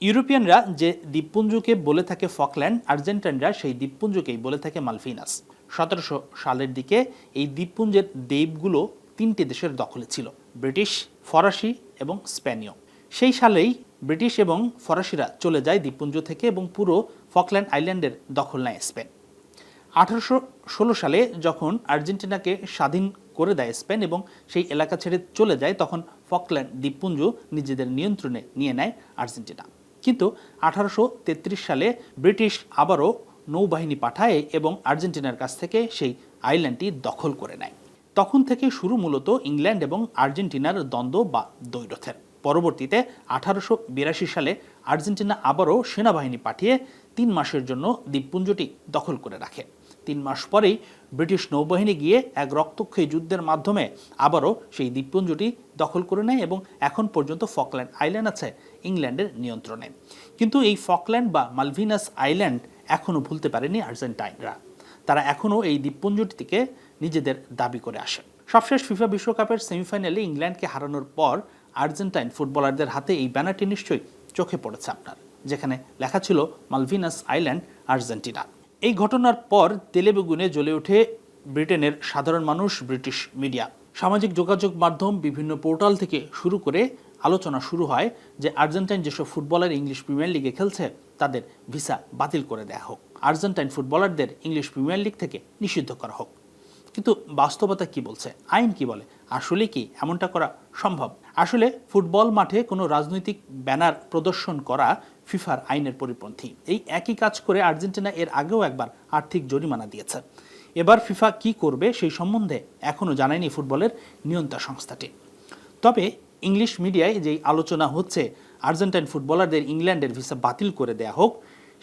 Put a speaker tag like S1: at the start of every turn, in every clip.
S1: ইউরোপিয়ানরা যে দ্বীপপুঞ্জকে বলে থাকে ফকল্যান্ড, আর্জেন্টাইনরা সেই দ্বীপপুঞ্জকেই বলে থাকে মালভিনাস। 1700 সালের দিকে এই দ্বীপপুঞ্জের দ্বীপগুলো 3টি দেশের দখলে ছিল, ব্রিটিশ, ফরাসি এবং স্পেনীয়। সেই সালেই ব্রিটিশ এবং ফরাসিরা চলে যায় দ্বীপপুঞ্জ থেকে এবং পুরো ফকল্যান্ড আইল্যান্ডের দখল নেয় স্পেন। 1816 সালে যখন আর্জেন্টিনাকে স্বাধীন করে দেয় স্পেন এবং সেই এলাকা ছেড়ে চলে যায়, তখন ফকল্যান্ড দ্বীপপুঞ্জ নিজেদের নিয়ন্ত্রণে নিয়ে নেয় আর্জেন্টিনা। কিন্তু 1833 সালে ব্রিটিশ আবারও নৌবাহিনী পাঠায় এবং আর্জেন্টিনার কাছ থেকে সেই আইল্যান্ডটি দখল করে নেয়। তখন থেকে শুরু মূলত ইংল্যান্ড এবং আর্জেন্টিনার দ্বন্দ্ব বা দ্বৈরথের। পরবর্তীতে 1882 সালে আর্জেন্টিনা আবারও সেনাবাহিনী পাঠিয়ে 3 মাসের জন্য দ্বীপপুঞ্জটি দখল করে রাখে। 3 মাস পরেই ব্রিটিশ নৌবাহিনী গিয়ে এক রক্তক্ষয়ী যুদ্ধের মাধ্যমে আবারও সেই দ্বীপপুঞ্জটি দখল করে নেয় এবং এখন পর্যন্ত ফকল্যান্ড আইল্যান্ড আছে ইংল্যান্ডের নিয়ন্ত্রণে। কিন্তু এই ফকল্যান্ড বা মালভিনাস আইল্যান্ড এখনও ভুলতে পারেনি আর্জেন্টাইনরা। তারা এখনও এই দ্বীপপুঞ্জটিকে নিজেদের দাবি করে আসে। সবশেষ ফিফা বিশ্বকাপের সেমিফাইনালে ইংল্যান্ডকে হারানোর পর আর্জেন্টাইন ফুটবলারদের হাতে এই ব্যানারটি নিশ্চয়ই চোখে পড়েছে আপনার, যেখানে লেখা ছিল মালভিনাস আইল্যান্ড আর্জেন্টিনা। এই ঘটনার পর তেলেবেগুনে জ্বলে ওঠে ব্রিটেনের সাধারণ মানুষ, ব্রিটিশ মিডিয়া, সামাজিক যোগাযোগ মাধ্যম, বিভিন্ন পোর্টাল থেকে শুরু করে আলোচনা শুরু হয় যে আর্জেন্টাইন যেসব ফুটবলার ইংলিশ প্রিমিয়ার লিগে খেলছে তাদের ভিসা বাতিল করে দেওয়া হোক, আর্জেন্টাইন ফুটবলারদের ইংলিশ প্রিমিয়ার লিগ থেকে নিষিদ্ধ করা হোক। কিন্তু বাস্তবতা কি বলছে, আইন কি বলে? আসলে কি এমনটা করা সম্ভব? আসলে ফুটবল মাঠে কোনো রাজনৈতিক ব্যানার প্রদর্শন করা ফিফার আইনের পরিপন্থী। এই একই কাজ করে আর্জেন্টিনা এর আগেও একবার আর্থিক জরিমানা দিয়েছে। এবার ফিফা কি করবে সেই সম্বন্ধে এখনও জানায়নি ফুটবলের নিয়ন্ত্রণ সংস্থাটি। তবে ইংলিশ মিডিয়ায় যেই আলোচনা হচ্ছে আর্জেন্টাইন ফুটবলারদের ইংল্যান্ডের ভিসা বাতিল করে দেয়া হোক,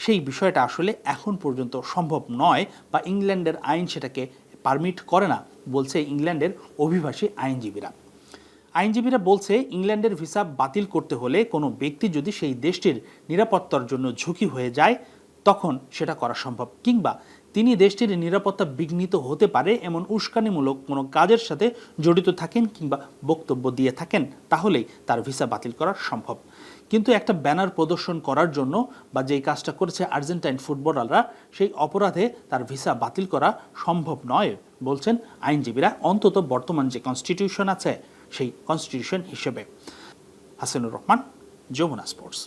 S1: সেই বিষয়টা আসলে এখন পর্যন্ত সম্ভব নয় বা ইংল্যান্ডের আইন সেটাকে পারমিট করে না, বলছে ইংল্যান্ডের অভিবাসী আইনজীবীরা। আইনজীবীরা বলছে ইংল্যান্ডের ভিসা বাতিল করতে হলে কোনো ব্যক্তি যদি সেই দেশটির নিরাপত্তার জন্য ঝুঁকি হয়ে যায় তখন সেটা করা সম্ভব, কিংবা তিনি দেশটির নিরাপত্তা বিঘ্নিত হতে পারে এমন উস্কানিমূলক কোনো কাজের সাথে জড়িত থাকেন কিংবা বক্তব্য দিয়ে থাকেন, তাহলেই তার ভিসা বাতিল করা সম্ভব। কিন্তু একটা ব্যানার প্রদর্শন করার জন্য বা যেই কাজটা করেছে আর্জেন্টাইন ফুটবলাররা, সেই অপরাধে তার ভিসা বাতিল করা সম্ভব নয় বলছেন আইনজীবীরা, অন্তত বর্তমান যে কনস্টিটিউশন আছে সেই কনস্টিটিউশন হিসেবে। হাসানুর রহমান, যমুনা স্পোর্টস।